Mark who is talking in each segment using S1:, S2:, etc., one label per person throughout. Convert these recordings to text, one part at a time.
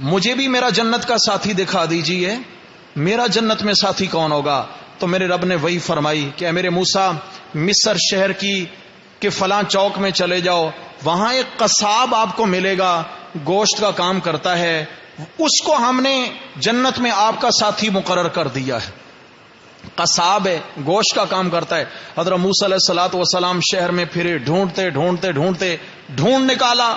S1: مجھے بھی میرا جنت کا ساتھی دکھا دیجئے، میرا جنت میں ساتھی کون ہوگا؟ تو میرے رب نے وہی فرمائی کہ اے میرے موسیٰ، مصر شہر کے فلاں چوک میں چلے جاؤ، وہاں ایک قصاب آپ کو ملے گا، گوشت کا کام کرتا ہے، اس کو ہم نے جنت میں آپ کا ساتھی مقرر کر دیا ہے۔ قصاب ہے، گوشت کا کام کرتا ہے۔ حضرت موسیٰ علیہ الصلوۃ والسلام شہر میں پھرے، ڈھونڈ نکالا۔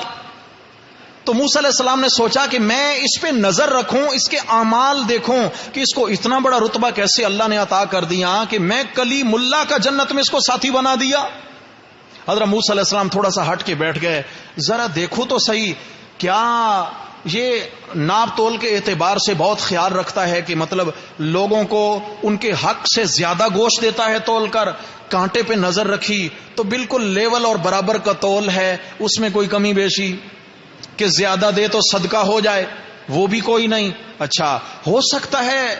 S1: تو موسیٰ علیہ السلام نے سوچا کہ میں اس پہ نظر رکھوں، اس کے اعمال دیکھوں کہ اس کو اتنا بڑا رتبہ کیسے اللہ نے عطا کر دیا کہ میں کلیم اللہ کا جنت میں اس کو ساتھی بنا دیا۔ حضرت موسیٰ علیہ السلام تھوڑا سا ہٹ کے بیٹھ گئے، ذرا دیکھو تو صحیح، کیا یہ ناپ تول کے اعتبار سے بہت خیال رکھتا ہے کہ مطلب لوگوں کو ان کے حق سے زیادہ گوشت دیتا ہے تول کر؟ کانٹے پہ نظر رکھی تو بالکل لیول اور برابر کا تول ہے، اس میں کوئی کمی بیشی کہ زیادہ دے تو صدقہ ہو جائے وہ بھی کوئی نہیں۔ اچھا، ہو سکتا ہے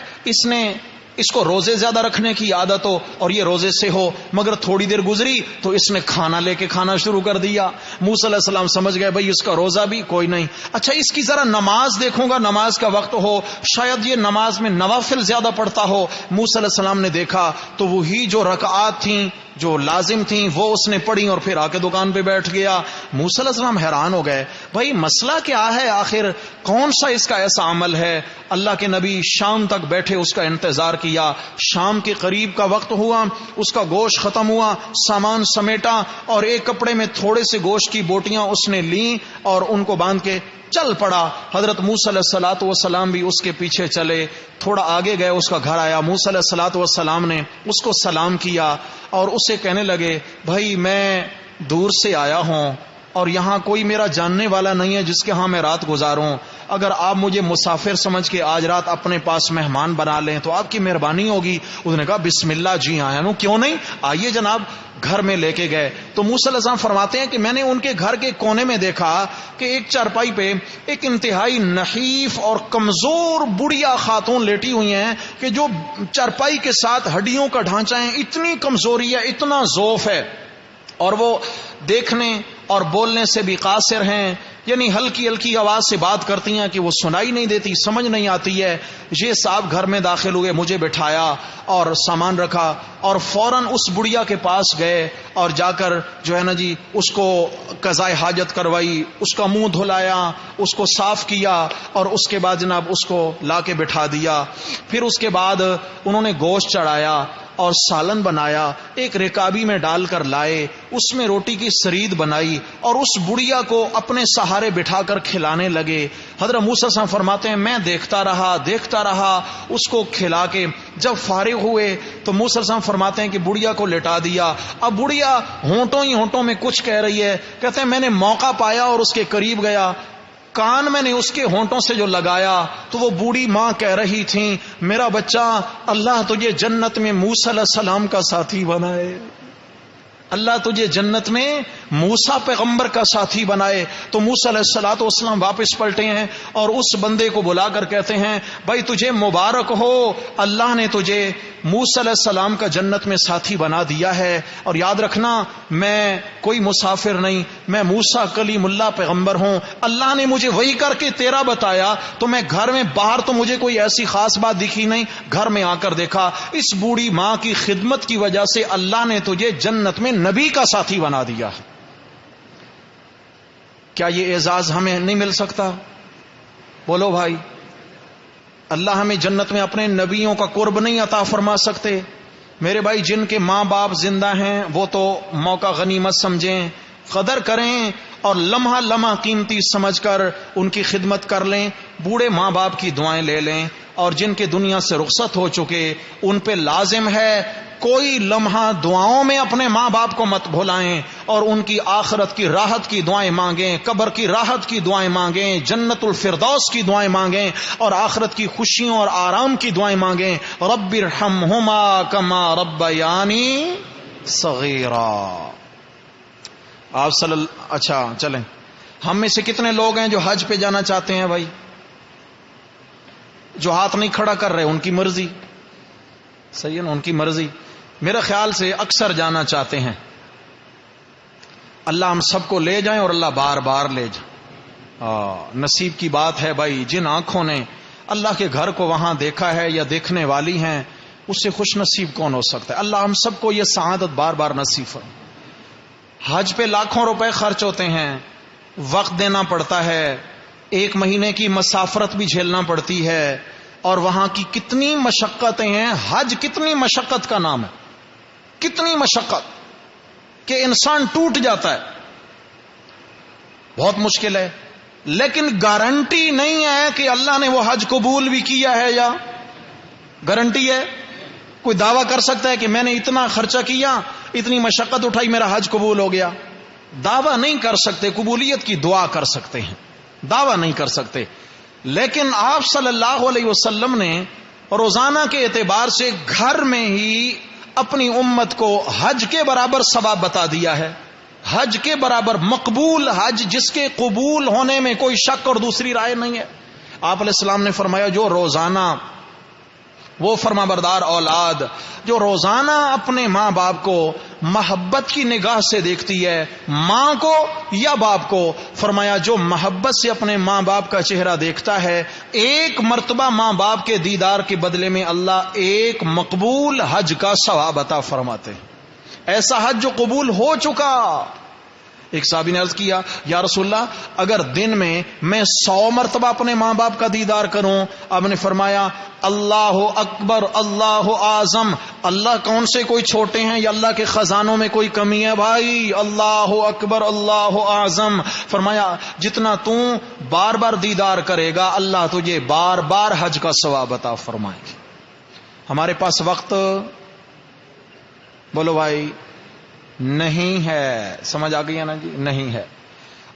S1: اس کو روزے زیادہ رکھنے کی عادت ہو اور یہ روزے سے ہو، مگر تھوڑی دیر گزری تو اس نے کھانا لے کے کھانا شروع کر دیا۔ موسیٰ علیہ السلام سمجھ گئے بھئی اس کا روزہ بھی کوئی نہیں۔ اچھا، اس کی ذرا نماز دیکھوں گا، نماز کا وقت ہو، شاید یہ نماز میں نوافل زیادہ پڑھتا ہو۔ موسیٰ علیہ السلام نے دیکھا تو وہی جو رکعات تھیں جو لازم تھیں وہ اس نے پڑھی اور پھر آ کے دکان پہ بیٹھ گیا۔ موسیٰ علیہ السلام حیران ہو گئے، بھائی مسئلہ کیا ہے، آخر کون سا اس کا ایسا عمل ہے؟ اللہ کے نبی شام تک بیٹھے، اس کا انتظار کیا۔ شام کے قریب کا وقت ہوا، اس کا گوشت ختم ہوا، سامان سمیٹا اور ایک کپڑے میں تھوڑے سے گوشت کی بوٹیاں اس نے لیں اور ان کو باندھ کے چل پڑا۔ حضرت موسیٰ علیہ الصلوۃ والسلام بھی اس کے پیچھے چلے، تھوڑا آگے گئے، اس کا گھر آیا۔ موسیٰ علیہ الصلوۃ والسلام نے اس کو سلام کیا اور اسے کہنے لگے، بھائی میں دور سے آیا ہوں اور یہاں کوئی میرا جاننے والا نہیں ہے جس کے ہاں میں رات گزاروں، اگر آپ مجھے مسافر سمجھ کے آج رات اپنے پاس مہمان بنا لیں تو آپ کی مہربانی ہوگی۔ اس نے کہا بسم اللہ، جی آیا ہوں، کیوں نہیں، آئیے جناب۔ گھر میں لے کے گئے تو موسیٰ علیہ السلام فرماتے ہیں کہ میں نے ان کے گھر کے کونے میں دیکھا کہ ایک چارپائی پہ ایک انتہائی نحیف اور کمزور بڑھیا خاتون لیٹی ہوئی ہیں کہ جو چارپائی کے ساتھ ہڈیوں کا ڈھانچہ ہے، اتنی کمزوری ہے، اتنا ضعف ہے، اور وہ دیکھنے اور بولنے سے بھی قاصر ہیں، یعنی ہلکی ہلکی آواز سے بات کرتی ہیں کہ وہ سنائی نہیں دیتی، سمجھ نہیں آتی ہے۔ یہ صاحب گھر میں داخل ہوئے، مجھے بٹھایا اور سامان رکھا اور فوراً اس بڑھیا کے پاس گئے اور جا کر جو ہے نا جی اس کو قضائے حاجت کروائی، اس کا منہ دھلایا، اس کو صاف کیا اور اس کے بعد جناب اس کو لا کے بٹھا دیا۔ پھر اس کے بعد انہوں نے گوشت چڑھایا اور سالن بنایا، ایک رکابی میں ڈال کر لائے، اس میں روٹی کی سرید بنائی اور اس بڑھیا کو اپنے سہارے بٹھا کر کھلانے لگے۔ حضرت موسیٰ صاحب فرماتے ہیں میں دیکھتا رہا اس کو کھلا کے، جب فارغ ہوئے تو موسیٰ صاحب فرماتے ہیں کہ بڑھیا کو لٹا دیا۔ اب بڑھیا ہونٹوں میں کچھ کہہ رہی ہے، کہتے ہیں میں نے موقع پایا اور اس کے قریب گیا، کان میں نے اس کے ہونٹوں سے جو لگایا تو وہ بوڑھی ماں کہہ رہی تھی، میرا بچہ اللہ تجھے جنت میں موسیٰ علیہ السلام کا ساتھی بنائے، اللہ تجھے جنت میں موسیٰ پیغمبر کا ساتھی بنائے۔ تو موسیٰ علیہ الصلوۃ والسلام واپس پلٹے ہیں اور اس بندے کو بلا کر کہتے ہیں، بھائی تجھے مبارک ہو، اللہ نے تجھے موسیٰ علیہ السلام کا جنت میں ساتھی بنا دیا ہے، اور یاد رکھنا میں کوئی مسافر نہیں، میں موسیٰ کلیم اللہ پیغمبر ہوں، اللہ نے مجھے وہی کر کے تیرا بتایا، تو میں گھر میں باہر تو مجھے کوئی ایسی خاص بات دکھی نہیں، گھر میں آ کر دیکھا اس بوڑھی ماں کی خدمت کی وجہ سے اللہ نے تجھے جنت میں نبی کا ساتھی بنا دیا۔ کیا یہ اعزاز ہمیں نہیں مل سکتا؟ بولو بھائی، اللہ ہمیں جنت میں اپنے نبیوں کا قرب نہیں عطا فرما سکتے؟ میرے بھائی، جن کے ماں باپ زندہ ہیں وہ تو موقع غنیمت سمجھیں، قدر کریں اور لمحہ لمحہ قیمتی سمجھ کر ان کی خدمت کر لیں، بوڑھے ماں باپ کی دعائیں لے لیں، اور جن کے دنیا سے رخصت ہو چکے ان پہ لازم ہے کوئی لمحہ دعاؤں میں اپنے ماں باپ کو مت بھلائیں، اور ان کی آخرت کی راحت کی دعائیں مانگیں، قبر کی راحت کی دعائیں مانگیں، جنت الفردوس کی دعائیں مانگیں، اور آخرت کی خوشیوں اور آرام کی دعائیں مانگیں۔ رب ارحمہما کما ربیانی صغیرا۔ آپ اچھا چلیں، ہم میں سے کتنے لوگ ہیں جو حج پہ جانا چاہتے ہیں؟ بھائی جو ہاتھ نہیں کھڑا کر رہے ان کی مرضی، صحیح ہے نا، ان کی مرضی۔ میرے خیال سے اکثر جانا چاہتے ہیں، اللہ ہم سب کو لے جائیں اور اللہ بار بار لے جائیں۔ نصیب کی بات ہے بھائی، جن آنکھوں نے اللہ کے گھر کو وہاں دیکھا ہے یا دیکھنے والی ہیں، اس سے خوش نصیب کون ہو سکتا ہے؟ اللہ ہم سب کو یہ سعادت بار بار نصیب فرمائے۔ حج پہ لاکھوں روپے خرچ ہوتے ہیں، وقت دینا پڑتا ہے، 1 مہینے کی مسافرت بھی جھیلنا پڑتی ہے، اور وہاں کی کتنی مشقتیں ہیں۔ حج کتنی مشقت کا نام ہے، کتنی مشقت کہ انسان ٹوٹ جاتا ہے، بہت مشکل ہے، لیکن گارنٹی نہیں ہے کہ اللہ نے وہ حج قبول بھی کیا ہے، یا گارنٹی ہے؟ کوئی دعویٰ کر سکتا ہے کہ میں نے اتنا خرچہ کیا، اتنی مشقت اٹھائی، میرا حج قبول ہو گیا؟ دعویٰ نہیں کر سکتے، قبولیت کی دعا کر سکتے ہیں، دعویٰ نہیں کر سکتے۔ لیکن آپ صلی اللہ علیہ وسلم نے روزانہ کے اعتبار سے گھر میں ہی اپنی امت کو حج کے برابر ثواب بتا دیا ہے، حج کے برابر مقبول حج، جس کے قبول ہونے میں کوئی شک اور دوسری رائے نہیں ہے۔ آپ علیہ السلام نے فرمایا جو روزانہ، وہ فرما بردار اولاد جو روزانہ اپنے ماں باپ کو محبت کی نگاہ سے دیکھتی ہے، ماں کو یا باپ کو، فرمایا جو محبت سے اپنے ماں باپ کا چہرہ دیکھتا ہے، 1 مرتبہ ماں باپ کے دیدار کے بدلے میں اللہ 1 مقبول حج کا ثواب عطا فرماتے ہیں۔ ایسا حج جو قبول ہو چکا۔ ایک صحابی نے عرض کیا یا رسول اللہ اگر دن میں 100 مرتبہ اپنے ماں باپ کا دیدار کروں؟ آپ نے فرمایا اللہ اکبر اللہ اعظم، اللہ کون سے کوئی چھوٹے ہیں یا اللہ کے خزانوں میں کوئی کمی ہے بھائی؟ اللہ اکبر اللہ اعظم۔ فرمایا جتنا تو بار بار دیدار کرے گا اللہ تجھے بار بار حج کا ثواب عطا فرمائے گا۔ ہمارے پاس وقت بولو بھائی نہیں ہے، سمجھ آ گئی ہے نا جی؟ نہیں ہے۔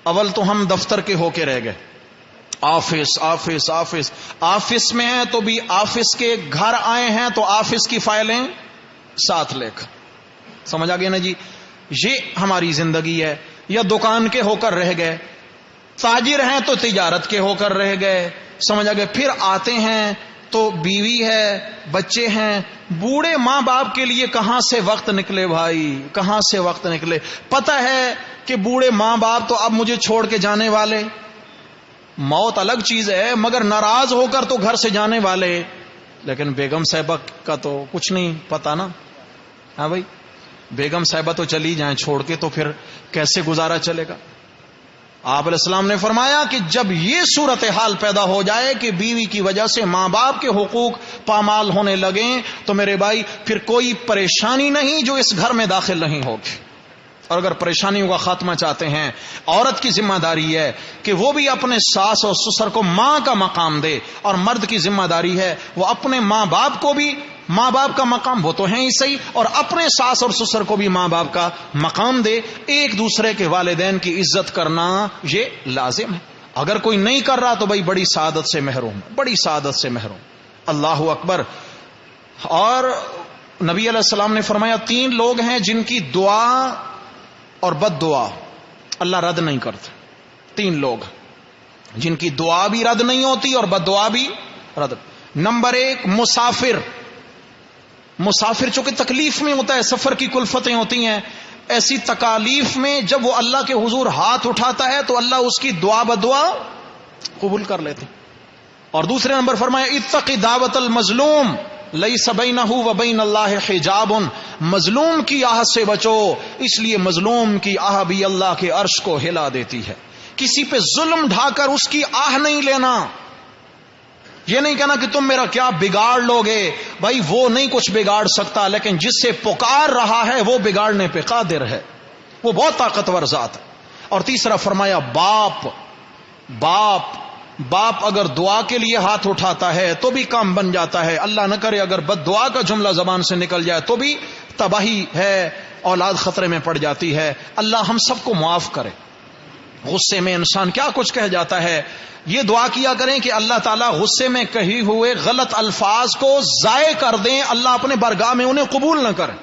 S1: اول تو ہم دفتر کے ہو کے رہ گئے، آفس آفس آفس، آفس میں ہیں تو بھی آفس کے گھر آئے ہیں تو آفس کی فائلیں ساتھ لے کر، سمجھ آ گئی نا جی؟ یہ ہماری زندگی ہے۔ یا دکان کے ہو کر رہ گئے، تاجر ہیں تو تجارت کے ہو کر رہ گئے، سمجھ آ گئے؟ پھر آتے ہیں تو بیوی ہے، بچے ہیں، بوڑھے ماں باپ کے لیے کہاں سے وقت نکلے بھائی، کہاں سے وقت نکلے؟ پتہ ہے کہ بوڑھے ماں باپ تو اب مجھے چھوڑ کے جانے والے، موت الگ چیز ہے، مگر ناراض ہو کر تو گھر سے جانے والے، لیکن بیگم صاحبہ کا تو کچھ نہیں پتا نا۔ ہاں بھائی، بیگم صاحبہ تو چلی جائیں چھوڑ کے تو پھر کیسے گزارا چلے گا؟ آپ علیہ السلام نے فرمایا کہ جب یہ صورتحال پیدا ہو جائے کہ بیوی کی وجہ سے ماں باپ کے حقوق پامال ہونے لگیں تو میرے بھائی پھر کوئی پریشانی نہیں جو اس گھر میں داخل نہیں ہوگی۔ اور اگر پریشانیوں کا خاتمہ چاہتے ہیں، عورت کی ذمہ داری ہے کہ وہ بھی اپنے ساس اور سسر کو ماں کا مقام دے، اور مرد کی ذمہ داری ہے وہ اپنے ماں باپ کو بھی ماں باپ کا مقام، وہ تو ہیں ہی صحیح، اور اپنے ساس اور سسر کو بھی ماں باپ کا مقام دے۔ ایک دوسرے کے والدین کی عزت کرنا یہ لازم ہے۔ اگر کوئی نہیں کر رہا تو بھائی بڑی سعادت سے محروم، بڑی سعادت سے محروم۔ اللہ اکبر۔ اور نبی علیہ السلام نے فرمایا 3 لوگ ہیں جن کی دعا اور بد دعا اللہ رد نہیں کرتا۔ 3 لوگ جن کی دعا بھی رد نہیں ہوتی اور بد دعا بھی رد۔ نمبر 1 مسافر۔ مسافر چونکہ تکلیف میں ہوتا ہے، سفر کی کلفتیں ہوتی ہیں، ایسی تکالیف میں جب وہ اللہ کے حضور ہاتھ اٹھاتا ہے تو اللہ اس کی دعا بدعا قبول کر لیتے۔ اور دوسرے نمبر فرمایا اتقی دعوت المظلوم لیس بینہ و بین اللہ حجاب۔ مظلوم کی آہ سے بچو، اس لیے مظلوم کی آہ بھی اللہ کے عرش کو ہلا دیتی ہے۔ کسی پہ ظلم ڈھا کر اس کی آہ نہیں لینا، یہ نہیں کہنا کہ تم میرا کیا بگاڑ لوگے، بھائی وہ نہیں کچھ بگاڑ سکتا، لیکن جس سے پکار رہا ہے وہ بگاڑنے پہ قادر ہے، وہ بہت طاقتور ذات ہے۔ اور تیسرا فرمایا باپ اگر دعا کے لیے ہاتھ اٹھاتا ہے تو بھی کام بن جاتا ہے، اللہ نہ کرے اگر بد دعا کا جملہ زبان سے نکل جائے تو بھی تباہی ہے، اولاد خطرے میں پڑ جاتی ہے۔ اللہ ہم سب کو معاف کرے۔ غصے میں انسان کیا کچھ کہہ جاتا ہے، یہ دعا کیا کریں کہ اللہ تعالیٰ غصے میں کہی ہوئے غلط الفاظ کو ضائع کر دیں، اللہ اپنے بارگاہ میں انہیں قبول نہ کریں۔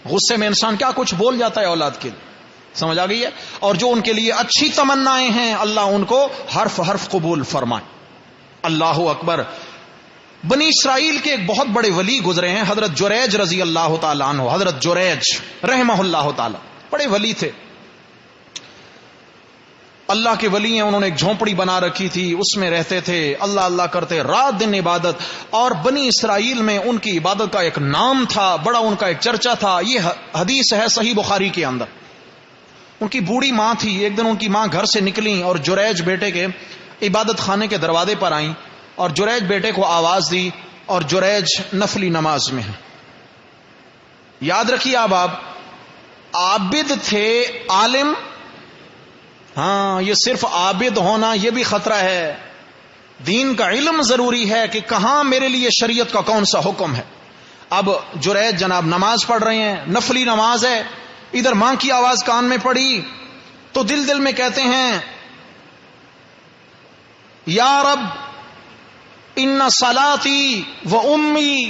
S1: غصے میں انسان کیا کچھ بول جاتا ہے اولاد کے لیے، سمجھ آ گئی ہے؟ اور جو ان کے لیے اچھی تمنائیں ہیں اللہ ان کو حرف حرف قبول فرمائے۔ اللہ اکبر۔ بنی اسرائیل کے ایک بہت بڑے ولی گزرے ہیں، حضرت جریج رضی اللہ تعالیٰ عنہ، حضرت جریج رحمہ اللہ تعالیٰ، بڑے ولی تھے۔ اللہ کے ولی ہیں, انہوں نے ایک جھونپڑی بنا رکھی تھی, اس میں رہتے تھے, اللہ اللہ کرتے, رات دن عبادت. اور بنی اسرائیل میں ان کی عبادت کا ایک نام تھا, بڑا ان کا ایک چرچا تھا. یہ حدیث ہے صحیح بخاری کے اندر. ان کی بوڑھی ماں تھی, ایک دن ان کی ماں گھر سے نکلی اور جریج بیٹے کے عبادت خانے کے دروازے پر آئیں اور جریج بیٹے کو آواز دی, اور جریج نفلی نماز میں ہے. یاد رکھیے آپ عابد تھے, عالم. ہاں, یہ صرف عابد ہونا یہ بھی خطرہ ہے. دین کا علم ضروری ہے کہ کہاں میرے لیے شریعت کا کون سا حکم ہے. اب جریج جناب نماز پڑھ رہے ہیں, نفلی نماز ہے, ادھر ماں کی آواز کان میں پڑی تو دل دل میں کہتے ہیں یا رب ان صلاتی و امی,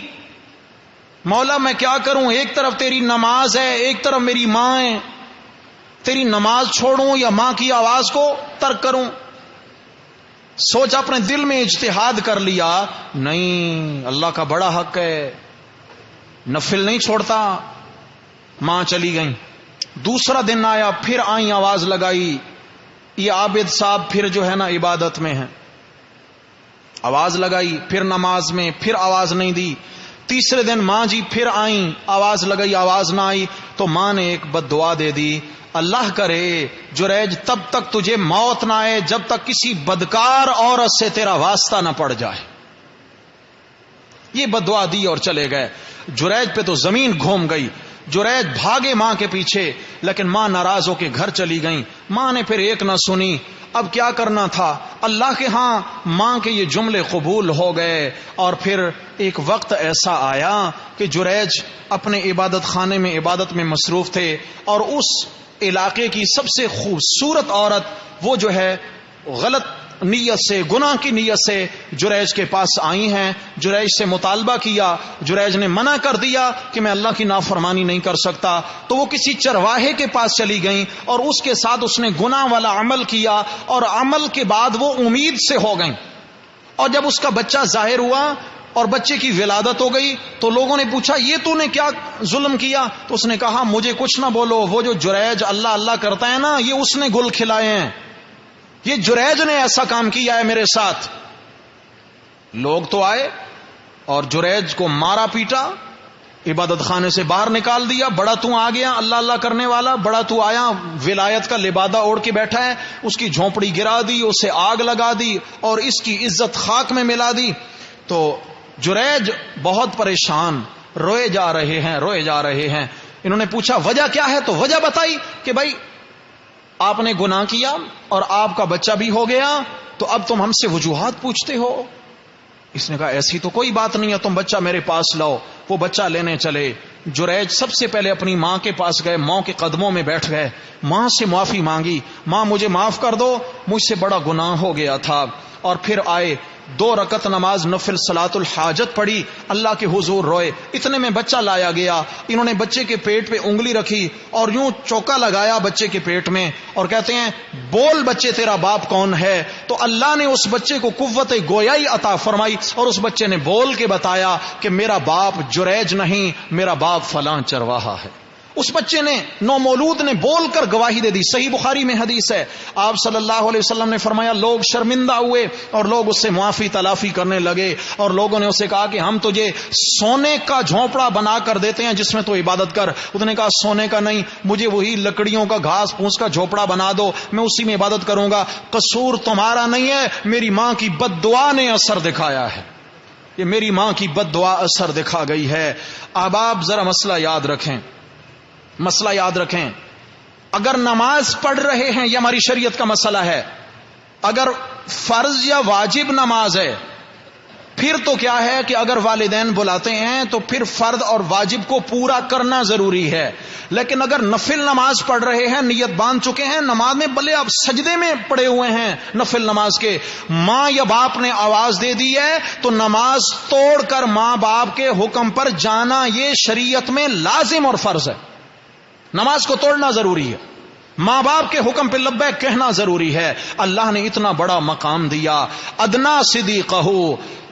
S1: مولا میں کیا کروں, ایک طرف تیری نماز ہے, ایک طرف میری ماں ہے, تیری نماز چھوڑوں یا ماں کی آواز کو ترک کروں. سوچ اپنے دل میں اجتہاد کر لیا, نہیں اللہ کا بڑا حق ہے, نفل نہیں چھوڑتا. ماں چلی گئیں. دوسرا دن آیا, پھر آئیں, آواز لگائی. یہ عابد صاحب پھر جو ہے نا عبادت میں ہیں, آواز لگائی, پھر نماز میں, پھر آواز نہیں دی. تیسرے دن ماں جی پھر آئیں, آواز لگائی, آواز نہ آئی تو ماں نے ایک بد دعا دے دی, اللہ کرے جریج تب تک تجھے موت نہ آئے جب تک کسی بدکار عورت سے تیرا واسطہ نہ پڑ جائے. یہ بد دعا دی اور چلے گئے. جریج پہ تو زمین گھوم گئی. جریج بھاگے ماں کے پیچھے, لیکن ماں ناراض ہو کے گھر چلی گئیں. ماں نے پھر ایک نہ سنی. اب کیا کرنا تھا, اللہ کے ہاں ماں کے یہ جملے قبول ہو گئے. اور پھر ایک وقت ایسا آیا کہ جریج اپنے عبادت خانے میں عبادت میں مصروف تھے, اور اس علاقے کی سب سے خوبصورت عورت وہ جو ہے غلط نیت سے, گناہ کی نیت سے جریج کے پاس آئی ہیں. جریج سے مطالبہ کیا, جریج نے منع کر دیا کہ میں اللہ کی نافرمانی نہیں کر سکتا. تو وہ کسی چرواہے کے پاس چلی گئیں اور اس کے ساتھ اس نے گناہ والا عمل کیا, اور عمل کے بعد وہ امید سے ہو گئیں. اور جب اس کا بچہ ظاہر ہوا اور بچے کی ولادت ہو گئی تو لوگوں نے پوچھا یہ تو نے کیا ظلم کیا, تو اس نے کہا مجھے کچھ نہ بولو, وہ جو جریج اللہ اللہ کرتا ہے نا, یہ اس نے گل کھلائے ہیں, یہ جریج نے ایسا کام کیا ہے میرے ساتھ. لوگ تو آئے اور جریج کو مارا پیٹا, عبادت خانے سے باہر نکال دیا. بڑا تو آ گیا اللہ اللہ کرنے والا, بڑا تو آیا ولایت کا لبادہ اوڑھ کے بیٹھا ہے. اس کی جھونپڑی گرا دی, اسے آگ لگا دی اور اس کی عزت خاک میں ملا دی. تو جریج بہت پریشان, روئے جا رہے ہیں, روئے جا رہے ہیں. انہوں نے پوچھا وجہ کیا ہے, تو وجہ بتائی کہ بھائی آپ نے گناہ کیا اور آپ کا بچہ بھی ہو گیا, تو اب تم ہم سے وجوہات پوچھتے ہو. اس نے کہا ایسی تو کوئی بات نہیں ہے, تم بچہ میرے پاس لاؤ. وہ بچہ لینے چلے. جریج سب سے پہلے اپنی ماں کے پاس گئے, ماں کے قدموں میں بیٹھ گئے, ماں سے معافی مانگی, ماں مجھے معاف کر دو, مجھ سے بڑا گناہ ہو گیا تھا. اور پھر آئے, 2 رکعت نماز نفل صلاۃ الحاجت پڑھی, اللہ کے حضور روئے. اتنے میں بچہ لایا گیا. انہوں نے بچے کے پیٹ پہ انگلی رکھی اور یوں چوکا لگایا بچے کے پیٹ میں, اور کہتے ہیں بول بچے تیرا باپ کون ہے. تو اللہ نے اس بچے کو قوت گویائی عطا فرمائی اور اس بچے نے بول کے بتایا کہ میرا باپ جریج نہیں, میرا باپ فلاں چرواہا ہے. اس بچے نے, نومولود نے بول کر گواہی دے دی. صحیح بخاری میں حدیث ہے, آپ صلی اللہ علیہ وسلم نے فرمایا لوگ شرمندہ ہوئے اور لوگ اس سے معافی تلافی کرنے لگے, اور لوگوں نے اسے کہا کہ ہم تجھے سونے کا جھونپڑا بنا کر دیتے ہیں جس میں تو عبادت کر. اس نے کہا سونے کا نہیں, مجھے وہی لکڑیوں کا گھاس پھوس کا جھونپڑا بنا دو, میں اسی میں عبادت کروں گا. قصور تمہارا نہیں ہے, میری ماں کی بد دعا نے اثر دکھایا ہے, یہ میری ماں کی بد دعا اثر دکھا گئی ہے. احباب ذرا مسئلہ یاد رکھیں, مسئلہ یاد رکھیں. اگر نماز پڑھ رہے ہیں, یہ ہماری شریعت کا مسئلہ ہے, اگر فرض یا واجب نماز ہے پھر تو کیا ہے کہ اگر والدین بلاتے ہیں تو پھر فرض اور واجب کو پورا کرنا ضروری ہے. لیکن اگر نفل نماز پڑھ رہے ہیں, نیت باندھ چکے ہیں نماز میں, بھلے آپ سجدے میں پڑے ہوئے ہیں نفل نماز کے, ماں یا باپ نے آواز دے دی ہے تو نماز توڑ کر ماں باپ کے حکم پر جانا یہ شریعت میں لازم اور فرض ہے. نماز کو توڑنا ضروری ہے. ماں باپ کے حکم پہ لبیک کہنا ضروری ہے. اللہ نے اتنا بڑا مقام دیا. ادنا صدیقہ،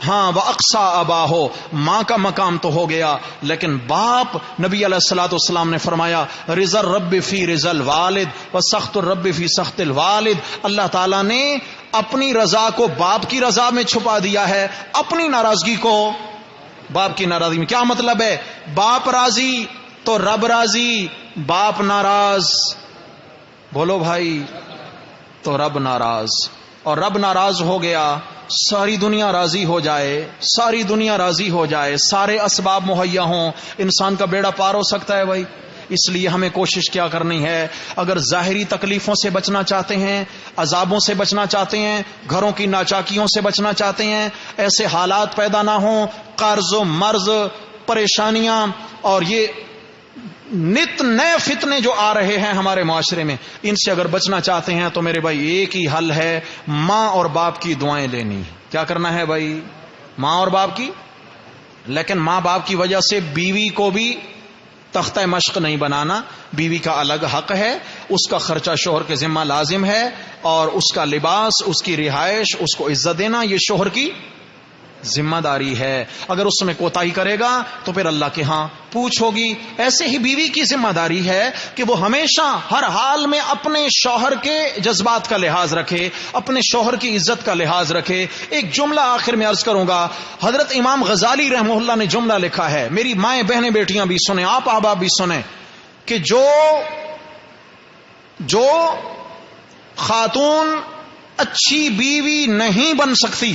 S1: ہاں وَأَقْصَى أَبَاهُ، ماں کا مقام تو ہو گیا، لیکن باپ، نبی علیہ الصلوۃ والسلام نے فرمایا رضا الرب فی رضا الوالد وسخط الرب فی سخط الوالد. اللہ تعالیٰ نے اپنی رضا کو باپ کی رضا میں چھپا دیا ہے، اپنی ناراضگی کو باپ کی ناراضگی میں. کیا مطلب ہے؟ باپ راضی تو رب راضی، باپ ناراض، بولو بھائی، تو رب ناراض، اور رب ناراض ہو گیا ساری دنیا راضی ہو جائے، ساری دنیا راضی ہو جائے، سارے اسباب مہیا ہوں، انسان کا بیڑا پار ہو سکتا ہے بھائی. اس لیے ہمیں کوشش کیا کرنی ہے، اگر ظاہری تکلیفوں سے بچنا چاہتے ہیں، عذابوں سے بچنا چاہتے ہیں، گھروں کی ناچاکیوں سے بچنا چاہتے ہیں، ایسے حالات پیدا نہ ہوں، قرض و مرض، پریشانیاں اور یہ نت نئے فتنے جو آ رہے ہیں ہمارے معاشرے میں، ان سے اگر بچنا چاہتے ہیں تو میرے بھائی ایک ہی حل ہے، ماں اور باپ کی دعائیں لینی. کیا کرنا ہے بھائی؟ ماں اور باپ کی. لیکن ماں باپ کی وجہ سے بیوی کو بھی تختہ مشق نہیں بنانا. بیوی کا الگ حق ہے، اس کا خرچہ شوہر کے ذمہ لازم ہے، اور اس کا لباس، اس کی رہائش، اس کو عزت دینا یہ شوہر کی ذمہ داری ہے. اگر اس میں کوتاہی کرے گا تو پھر اللہ کے ہاں پوچھ ہوگی. ایسے ہی بیوی کی ذمہ داری ہے کہ وہ ہمیشہ ہر حال میں اپنے شوہر کے جذبات کا لحاظ رکھے، اپنے شوہر کی عزت کا لحاظ رکھے. ایک جملہ آخر میں عرض کروں گا، حضرت امام غزالی رحمہ اللہ نے جملہ لکھا ہے، میری مائیں بہنیں بیٹیاں بھی سنیں، آپ احباب بھی سنیں، کہ جو خاتون اچھی بیوی نہیں بن سکتی.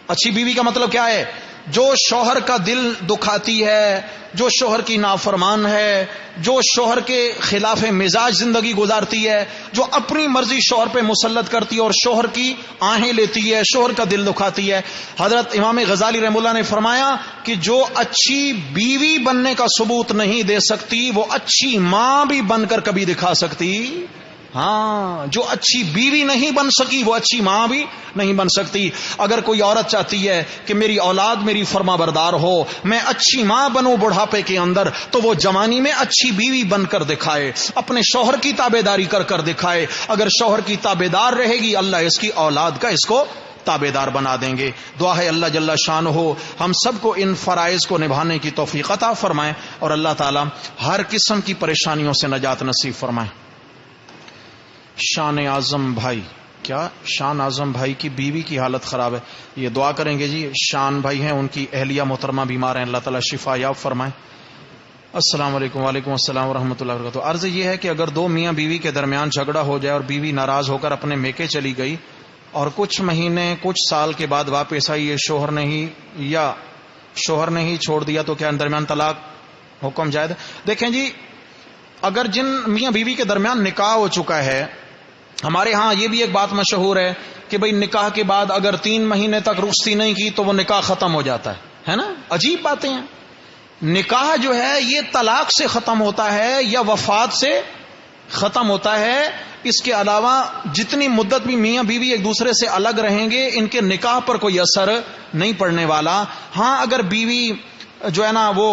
S1: اچھی بیوی کا مطلب کیا ہے؟ جو شوہر کا دل دکھاتی ہے، جو شوہر کی نافرمان ہے، جو شوہر کے خلاف مزاج زندگی گزارتی ہے، جو اپنی مرضی شوہر پہ مسلط کرتی ہے اور شوہر کی آہیں لیتی ہے، شوہر کا دل دکھاتی ہے. حضرت امام غزالی رحمہ اللہ نے فرمایا کہ جو اچھی بیوی بننے کا ثبوت نہیں دے سکتی، وہ اچھی ماں بھی بن کر کبھی دکھا سکتی. ہاں، جو اچھی بیوی نہیں بن سکی وہ اچھی ماں بھی نہیں بن سکتی. اگر کوئی عورت چاہتی ہے کہ میری اولاد میری فرما بردار ہو، میں اچھی ماں بنوں بڑھاپے کے اندر، تو وہ جوانی میں اچھی بیوی بن کر دکھائے، اپنے شوہر کی تابع داری کر کر دکھائے. اگر شوہر کی تابع دار رہے گی، اللہ اس کی اولاد کا اس کو تابع دار بنا دیں گے. دعا ہے اللہ جل شانہ ہم سب کو ان فرائض کو نبھانے کی توفیق عطا فرمائے، اور اللہ تعالی ہر قسم کی پریشانیوں سے نجات نصیب فرمائے. شان اعظم بھائی، کیا شان اعظم بھائی کی بیوی کی حالت خراب ہے، یہ دعا کریں گے جی. شان بھائی ہیں، ان کی اہلیہ محترمہ بیمار ہیں، اللہ تعالیٰ شفا یاب فرمائے. السلام علیکم. وعلیکم السلام ورحمۃ اللہ وبرکاتہ. عرض یہ ہے کہ اگر دو میاں بیوی کے درمیان جھگڑا ہو جائے اور بیوی ناراض ہو کر اپنے میکے چلی گئی اور کچھ مہینے کچھ سال کے بعد واپس آئی، یہ شوہر نے ہی چھوڑ دیا، تو کیا ان درمیان طلاق حکم جائز؟ دیکھیں جی، اگر جن میاں بیوی کے درمیان نکاح ہو چکا ہے، ہمارے ہاں یہ بھی ایک بات مشہور ہے کہ بھئی نکاح کے بعد اگر 3 مہینے تک رخصتی نہیں کی تو وہ نکاح ختم ہو جاتا ہے نا. عجیب باتیں ہیں. نکاح جو ہے یہ طلاق سے ختم ہوتا ہے یا وفات سے ختم ہوتا ہے. اس کے علاوہ جتنی مدت بھی میاں بیوی ایک دوسرے سے الگ رہیں گے، ان کے نکاح پر کوئی اثر نہیں پڑنے والا. ہاں، اگر بیوی جو ہے نا وہ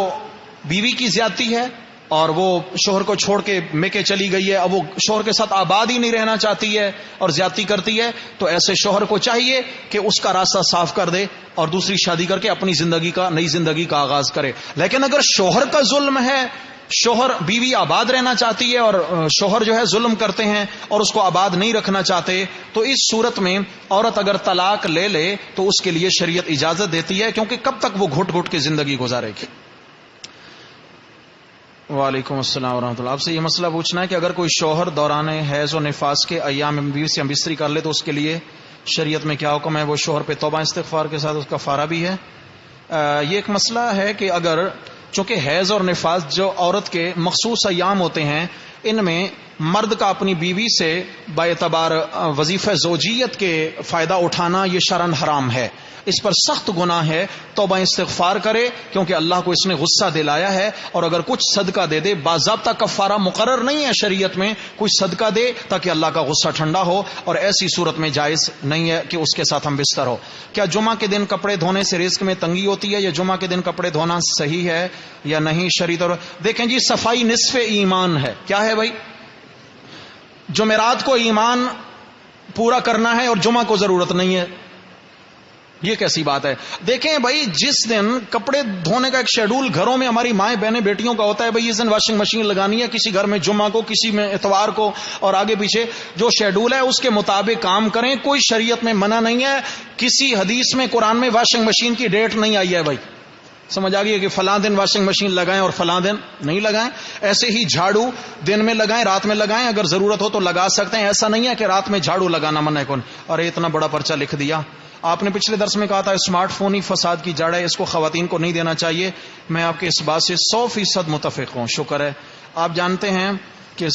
S1: بیوی کی زیادتی ہے اور وہ شوہر کو چھوڑ کے میکے چلی گئی ہے، اب وہ شوہر کے ساتھ آباد ہی نہیں رہنا چاہتی ہے اور زیادتی کرتی ہے، تو ایسے شوہر کو چاہیے کہ اس کا راستہ صاف کر دے اور دوسری شادی کر کے اپنی نئی زندگی کا آغاز کرے. لیکن اگر شوہر کا ظلم ہے، شوہر بیوی آباد رہنا چاہتی ہے اور شوہر جو ہے ظلم کرتے ہیں اور اس کو آباد نہیں رکھنا چاہتے، تو اس صورت میں عورت اگر طلاق لے لے تو اس کے لیے شریعت اجازت دیتی ہے، کیونکہ کب تک وہ گھٹ گھٹ کے زندگی گزارے گی. وعلیکم السلام ورحمۃ اللہ. آپ سے یہ مسئلہ پوچھنا ہے کہ اگر کوئی شوہر دوران حیض و نفاس کے ایام میں بیوی سے ہم بستری کر لے تو اس کے لیے شریعت میں کیا حکم ہے؟ وہ شوہر پہ توبہ استغفار کے ساتھ اس کا کفارہ بھی ہے. یہ ایک مسئلہ ہے کہ اگر چونکہ حیض اور نفاس جو عورت کے مخصوص ایام ہوتے ہیں، ان میں مرد کا اپنی بیوی سے باعتبار وظیفہ زوجیت کے فائدہ اٹھانا یہ شرعاً حرام ہے. اس پر سخت گناہ ہے. توبہ استغفار کرے، کیونکہ اللہ کو اس نے غصہ دلایا ہے. اور اگر کچھ صدقہ دے دے، باضابطہ کفارہ مقرر نہیں ہے شریعت میں، کچھ صدقہ دے تاکہ اللہ کا غصہ ٹھنڈا ہو، اور ایسی صورت میں جائز نہیں ہے کہ اس کے ساتھ ہم بستر ہو. کیا جمعہ کے دن کپڑے دھونے سے رزق میں تنگی ہوتی ہے، یا جمعہ کے دن کپڑے دھونا صحیح ہے یا نہیں شریعت؟ اور دیکھیں جی، صفائی نصف ایمان ہے. کیا ہے بھائی؟ جمعرات کو ایمان پورا کرنا ہے اور جمعہ کو ضرورت نہیں ہے. یہ کیسی بات ہے؟ دیکھیں بھائی، جس دن کپڑے دھونے کا ایک شیڈول گھروں میں ہماری مائیں بہنیں بیٹیوں کا ہوتا ہے، بھائی اس دن واشنگ مشین لگانی ہے، کسی گھر میں جمعہ کو، کسی میں اتوار کو، اور آگے پیچھے جو شیڈول ہے اس کے مطابق کام کریں. کوئی شریعت میں منع نہیں ہے. کسی حدیث میں قرآن میں واشنگ مشین کی ڈیٹ نہیں آئی ہے بھائی. سمجھ آ گئی ہے کہ فلاں دن واشنگ مشین لگائیں اور فلاں دن نہیں لگائیں. ایسے ہی جھاڑو دن میں لگائیں، رات میں لگائیں، اگر ضرورت ہو تو لگا سکتے ہیں. ایسا نہیں ہے کہ رات میں جھاڑو لگانا منع ہے. کون ارے اتنا بڑا پرچہ لکھ دیا. آپ نے پچھلے درس میں کہا تھا اسمارٹ فون ہی فساد کی جڑ ہے، اس کو خواتین کو نہیں دینا چاہیے. میں آپ کے اس بات سے 100% متفق ہوں. شکر ہے. آپ جانتے ہیں کہ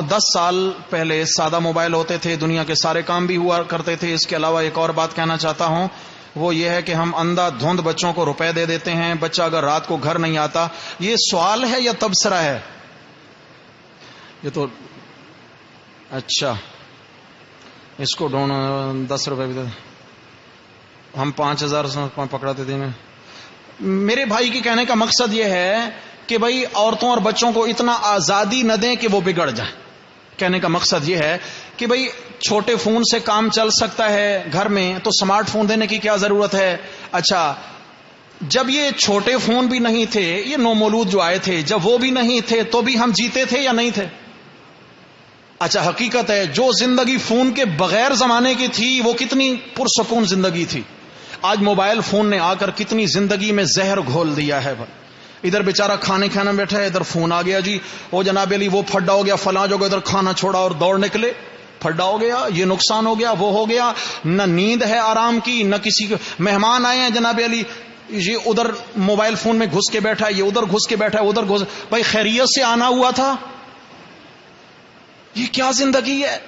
S1: 10 سال پہلے سادہ موبائل ہوتے تھے، دنیا کے سارے کام بھی ہوا کرتے تھے. اس کے علاوہ ایک اور بات کہنا چاہتا ہوں، وہ یہ ہے کہ ہم اندھا دھند بچوں کو روپے دے دیتے ہیں. بچہ اگر رات کو گھر نہیں آتا، یہ سوال ہے یا تبصرہ ہے؟ یہ تو اچھا، اس کو 10 روپے بھی دے، ہم 5000 پکڑاتے تھے. میرے بھائی کے کہنے کا مقصد یہ ہے کہ بھائی عورتوں اور بچوں کو اتنا آزادی نہ دیں کہ وہ بگڑ جائیں. کہنے کا مقصد یہ ہے کہ بھئی چھوٹے فون سے کام چل سکتا ہے گھر میں، تو سمارٹ فون دینے کی کیا ضرورت ہے؟ اچھا، جب یہ چھوٹے فون بھی نہیں تھے، یہ نومولود جو آئے تھے، جب وہ بھی نہیں تھے تو بھی ہم جیتے تھے یا نہیں تھے؟ اچھا، حقیقت ہے جو زندگی فون کے بغیر زمانے کی تھی وہ کتنی پرسکون زندگی تھی. آج موبائل فون نے آ کر کتنی زندگی میں زہر گھول دیا ہے. ادھر بیچارہ کھانے کھانا بیٹھا ہے، ادھر فون آ گیا، جی وہ جناب علی وہ پھڈا ہو گیا، فلاں جو ادھر کھانا چھوڑا اور دوڑ نکلے، پھڈا ہو گیا، یہ نقصان ہو گیا، وہ ہو گیا. نہ نیند ہے آرام کی، نہ کسی کو. مہمان آئے ہیں جناب علی، یہ ادھر موبائل فون میں گھس کے بیٹھا ہے، یہ ادھر گھس کے بیٹھا ہے، ادھر گھس. بھائی خیریت سے آنا ہوا تھا؟ یہ کیا زندگی ہے؟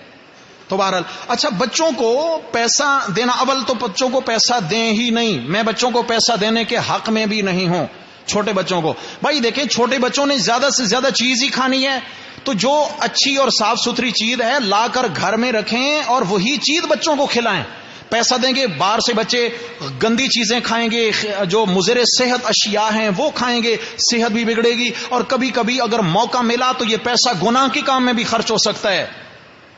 S1: تو بہرحال اچھا، بچوں کو پیسہ دینا، اول تو بچوں کو پیسہ دیں ہی نہیں. میں بچوں کو پیسہ دینے کے حق میں بھی نہیں ہوں. چھوٹے بچوں کو بھائی دیکھیں، چھوٹے بچوں نے زیادہ سے زیادہ چیز ہی کھانی ہے، تو جو اچھی اور صاف ستھری چیز ہے لا کر گھر میں رکھیں اور وہی چیز بچوں کو کھلائیں. پیسہ دیں گے، باہر سے بچے گندی چیزیں کھائیں گے، جو مضر صحت اشیاء ہیں وہ کھائیں گے، صحت بھی بگڑے گی. اور کبھی کبھی اگر موقع ملا تو یہ پیسہ گناہ کے کام میں بھی خرچ ہو سکتا ہے.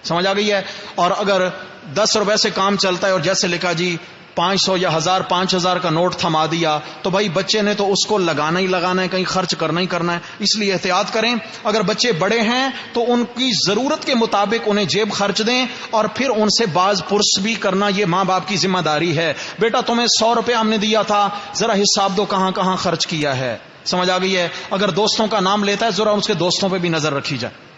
S1: سمجھ آ گئی ہے؟ اور اگر 10 روپے سے کام چلتا ہے اور جیسے لکھا جی 500 یا 1000 5000 کا نوٹ تھما دیا، تو بھائی بچے نے تو اس کو لگانا ہی لگانا ہے، کہیں خرچ کرنا ہی کرنا ہے. اس لیے احتیاط کریں. اگر بچے بڑے ہیں تو ان کی ضرورت کے مطابق انہیں جیب خرچ دیں، اور پھر ان سے باز پرس بھی کرنا یہ ماں باپ کی ذمہ داری ہے. بیٹا تمہیں 100 روپے ہم نے دیا تھا، ذرا حساب دو کہاں کہاں خرچ کیا ہے. سمجھ آ گئی ہے؟ اگر دوستوں کا نام لیتا ہے ذرا اس کے دوستوں پہ بھی نظر رکھی جائے.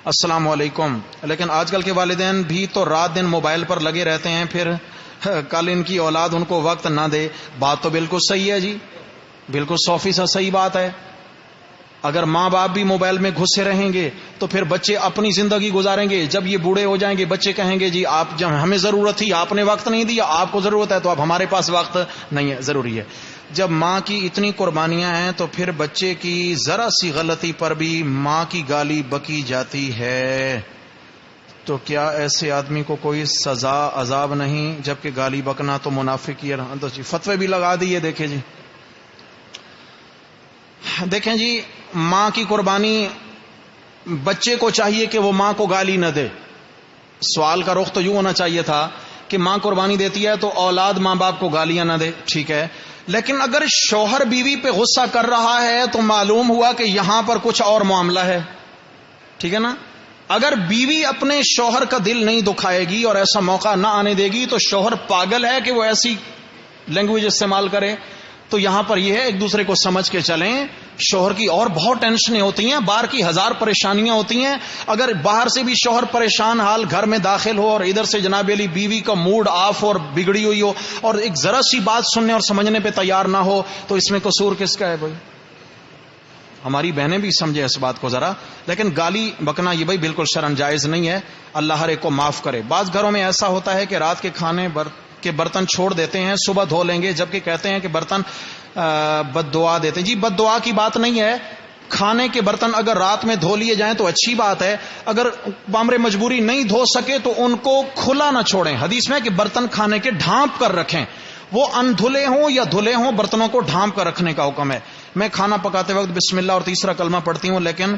S1: السلام علیکم. لیکن آج کل کے والدین بھی تو رات دن موبائل پر لگے رہتے ہیں، پھر کل ان کی اولاد ان کو وقت نہ دے. بات تو بالکل صحیح ہے جی، بالکل 100% صحیح بات ہے. اگر ماں باپ بھی موبائل میں گھسے رہیں گے تو پھر بچے اپنی زندگی گزاریں گے. جب یہ بوڑھے ہو جائیں گے بچے کہیں گے جی آپ جب ہمیں ضرورت تھی آپ نے وقت نہیں دیا، آپ کو ضرورت ہے تو اب ہمارے پاس وقت نہیں ہے. ضروری ہے. جب ماں کی اتنی قربانیاں ہیں تو پھر بچے کی ذرا سی غلطی پر بھی ماں کی گالی بکی جاتی ہے، تو کیا ایسے آدمی کو کوئی سزا عذاب نہیں؟ جبکہ گالی بکنا تو منافقی ہے. فتوے بھی لگا دیے. دیکھیں جی، ماں کی قربانی، بچے کو چاہیے کہ وہ ماں کو گالی نہ دے. سوال کا رخ تو یوں ہونا چاہیے تھا کہ ماں قربانی دیتی ہے تو اولاد ماں باپ کو گالیاں نہ دے. ٹھیک ہے، لیکن اگر شوہر بیوی پہ غصہ کر رہا ہے تو معلوم ہوا کہ یہاں پر کچھ اور معاملہ ہے. ٹھیک ہے نا؟ اگر بیوی اپنے شوہر کا دل نہیں دکھائے گی اور ایسا موقع نہ آنے دے گی تو شوہر پاگل ہے کہ وہ ایسی لینگویج استعمال کرے. تو یہاں پر یہ ہے ایک دوسرے کو سمجھ کے چلیں. شوہر کی اور بہت ٹینشنیں ہوتی ہیں، باہر کی 1000 پریشانیاں ہوتی ہیں. اگر باہر سے بھی شوہر پریشان حال گھر میں داخل ہو اور ادھر سے جناب علی بیوی کا موڈ آف اور بگڑی ہوئی ہو اور ایک ذرا سی بات سننے اور سمجھنے پہ تیار نہ ہو، تو اس میں قصور کس کا ہے بھائی؟ ہماری بہنیں بھی سمجھے اس بات کو ذرا. لیکن گالی بکنا یہ بھائی بالکل شرعن جائز نہیں ہے. اللہ ہر ایک کو معاف کرے. بعض گھروں میں ایسا ہوتا ہے کہ رات کے کھانے کے برتن چھوڑ دیتے ہیں، صبح دھو لیں گے، جبکہ کہتے ہیں کہ برتن بد دعا دیتے. جی بد دعا کی بات نہیں ہے. کھانے کے برتن اگر رات میں دھو لیے جائیں تو اچھی بات ہے. اگر بامر مجبوری نہیں دھو سکے تو ان کو کھلا نہ چھوڑیں. حدیث میں کہ برتن کھانے کے ڈھانپ کر رکھیں. وہ اندھلے ہوں یا دھلے ہوں، برتنوں کو ڈھانپ کر رکھنے کا حکم ہے. میں کھانا پکاتے وقت بسم اللہ اور تیسرا کلمہ پڑھتی ہوں، لیکن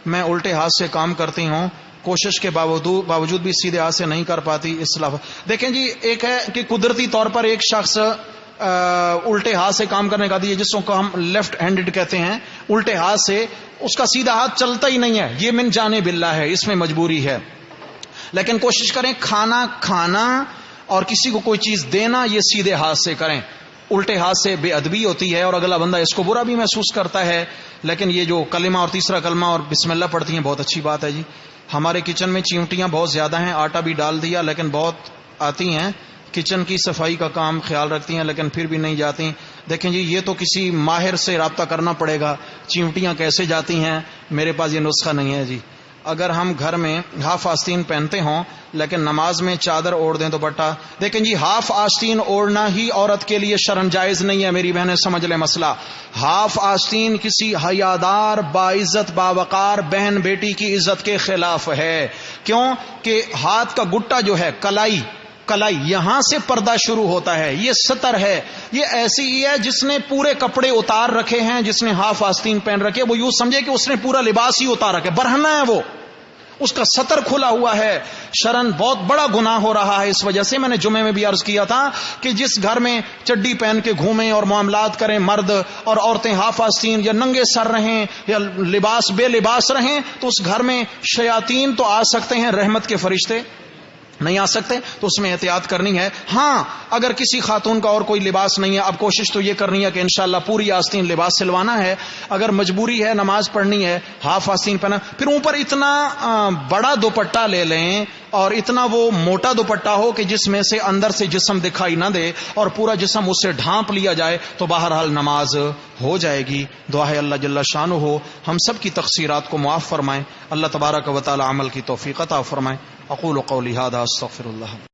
S1: میں الٹے ہاتھ سے کام کرتی ہوں کوشش کے باوجود بھی سیدھے ہاتھ سے نہیں کر پاتی اصلاح. دیکھیں جی، ایک ہے کہ قدرتی طور پر ایک شخص الٹے ہاتھ سے کام کرنے کا دی ہے، جس کو ہم لیفٹ ہینڈڈ کہتے ہیں، الٹے ہاتھ سے اس کا سیدھا ہاتھ چلتا ہی نہیں ہے، یہ من جانب اللہ ہے، اس میں مجبوری ہے. لیکن کوشش کریں کھانا اور کسی کو کوئی چیز دینا یہ سیدھے ہاتھ سے کریں. الٹے ہاتھ سے بے ادبی ہوتی ہے اور اگلا بندہ اس کو برا بھی محسوس کرتا ہے. لیکن یہ جو کلمہ اور تیسرا کلمہ اور بسم اللہ پڑھتی ہیں بہت اچھی بات ہے جی. ہمارے کچن میں چیونٹیاں بہت زیادہ ہیں، آٹا بھی ڈال دیا لیکن بہت آتی ہیں، کچن کی صفائی کا کام خیال رکھتی ہیں لیکن پھر بھی نہیں جاتی. دیکھیں جی، یہ تو کسی ماہر سے رابطہ کرنا پڑے گا، چیونٹیاں کیسے جاتی ہیں. میرے پاس یہ نسخہ نہیں ہے جی. اگر ہم گھر میں ہاف آستین پہنتے ہوں لیکن نماز میں چادر اوڑھ دیں دوپٹہ، دیکھیں جی ہاف آستین اوڑھنا ہی عورت کے لیے شرعاً جائز نہیں ہے. میری بہنیں سمجھ لیں مسئلہ. ہاف آستین کسی حیادار باعزت باوقار بہن بیٹی کی عزت کے خلاف ہے. کیوں کہ ہاتھ کا گٹا جو ہے کلائی یہاں سے پردہ شروع ہوتا ہے، یہ ستر ہے. یہ ایسی ہی ہے جس نے پورے کپڑے اتار رکھے ہیں، جس نے ہاف آستین پہن رکھے، وہ یوں سمجھے کہ اس نے پورا لباس ہی اتار رکھے، برہنہ ہے وہ، اس کا ستر کھلا ہوا ہے. شرعاً بہت بڑا گناہ ہو رہا ہے. اس وجہ سے میں نے جمعے میں بھی عرض کیا تھا کہ جس گھر میں چڈی پہن کے گھومیں اور معاملات کریں مرد اور عورتیں ہاف آستین یا ننگے سر رہیں یا لباس بے لباس رہیں، تو اس گھر میں شیاطین تو آ سکتے ہیں، رحمت کے فرشتے نہیں آ سکتے. تو اس میں احتیاط کرنی ہے. ہاں اگر کسی خاتون کا اور کوئی لباس نہیں ہے، اب کوشش تو یہ کرنی ہے کہ انشاءاللہ پوری آستین لباس سلوانا ہے. اگر مجبوری ہے، نماز پڑھنی ہے، ہاف آستین پہنا، پھر اوپر اتنا بڑا دوپٹہ لے لیں اور اتنا وہ موٹا دوپٹہ ہو کہ جس میں سے اندر سے جسم دکھائی نہ دے اور پورا جسم اس سے ڈھانپ لیا جائے، تو بہرحال نماز ہو جائے گی. دعا ہے اللہ جل شانہ ہو ہم سب کی تقصیرات کو معاف فرمائیں. اللہ تبارک و تعالی عمل کی توفیق عطا فرمائیں. اقول قولی ھذا استغفر اللہ.